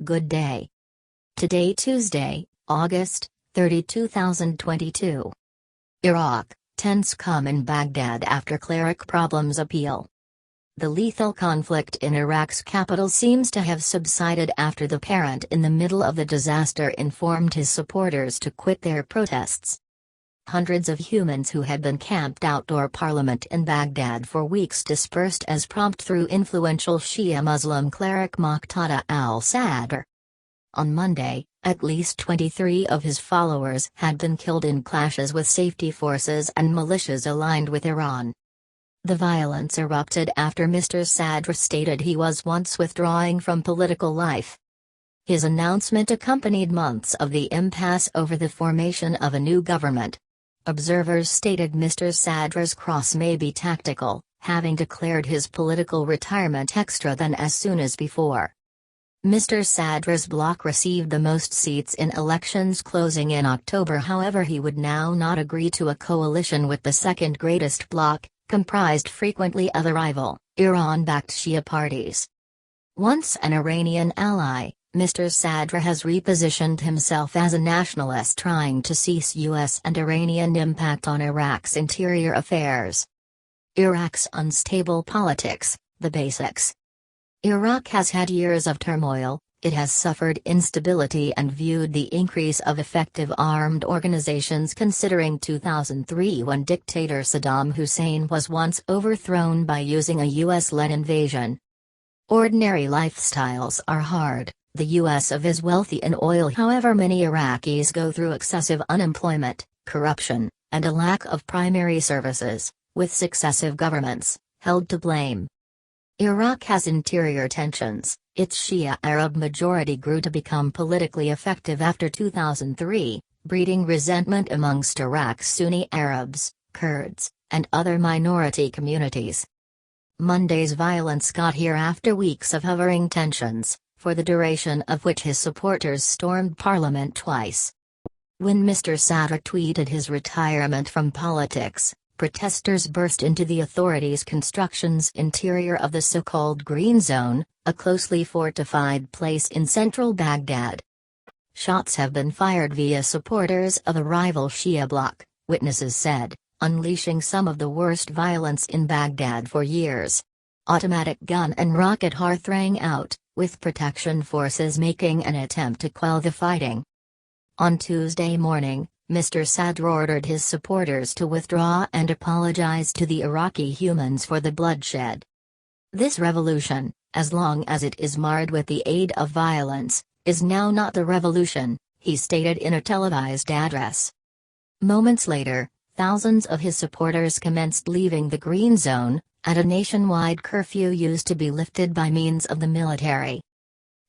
Good day. Today Tuesday, August 30, 2022. Iraq, tense calm in Baghdad after cleric problems appeal. The lethal conflict in Iraq's capital seems to have subsided after the parent in the middle of the disaster informed his supporters to quit their protests. Hundreds of humans who had been camped outdoor parliament in Baghdad for weeks dispersed as prompt through influential Shia Muslim cleric Muqtada al-Sadr. On Monday, at least 23 of his followers had been killed in clashes with safety forces and militias aligned with Iran. The violence erupted after Mr. Sadr stated he was once withdrawing from political life. His announcement accompanied months of the impasse over the formation of a new government. Observers stated Mr. Sadr's cross may be tactical, having declared his political retirement extra than as soon as before. Mr. Sadr's bloc received the most seats in elections closing in October, however he would now not agree to a coalition with the second greatest bloc, comprised frequently of rival, Iran-backed Shia parties. Once an Iranian ally, Mr. Sadr has repositioned himself as a nationalist trying to cease U.S. and Iranian impact on Iraq's interior affairs. Iraq's unstable politics, the basics. Iraq has had years of turmoil, it has suffered instability and viewed the increase of effective armed organizations considering 2003 when dictator Saddam Hussein was once overthrown by using a US-led invasion. Ordinary lifestyles are hard. The U.S. is wealthy in oil, however many Iraqis go through excessive unemployment, corruption, and a lack of primary services, with successive governments held to blame. Iraq has interior tensions. Its Shia Arab majority grew to become politically effective after 2003, breeding resentment amongst Iraq's Sunni Arabs, Kurds, and other minority communities. Monday's violence got here after weeks of hovering tensions, for the duration of which his supporters stormed parliament twice. When Mr. Sadr tweeted his retirement from politics, protesters burst into the authorities' construction's interior of the so-called Green Zone, a closely fortified place in central Baghdad. Shots have been fired via supporters of a rival Shia bloc, witnesses said, unleashing some of the worst violence in Baghdad for years. Automatic gun and rocket hearth rang out, with protection forces making an attempt to quell the fighting. On Tuesday morning, Mr. Sadr ordered his supporters to withdraw and apologize to the Iraqi humans for the bloodshed. This revolution, as long as it is marred with the aid of violence, is now not the revolution, he stated in a televised address. Moments later, thousands of his supporters commenced leaving the Green Zone, and a nationwide curfew used to be lifted by means of the military.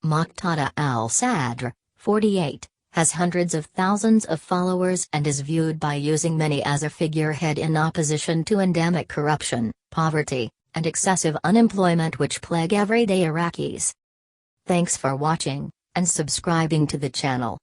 Muqtada al-Sadr, 48, has hundreds of thousands of followers and is viewed by using many as a figurehead in opposition to endemic corruption, poverty, and excessive unemployment which plague everyday Iraqis. Thanks for watching, and subscribing to the channel.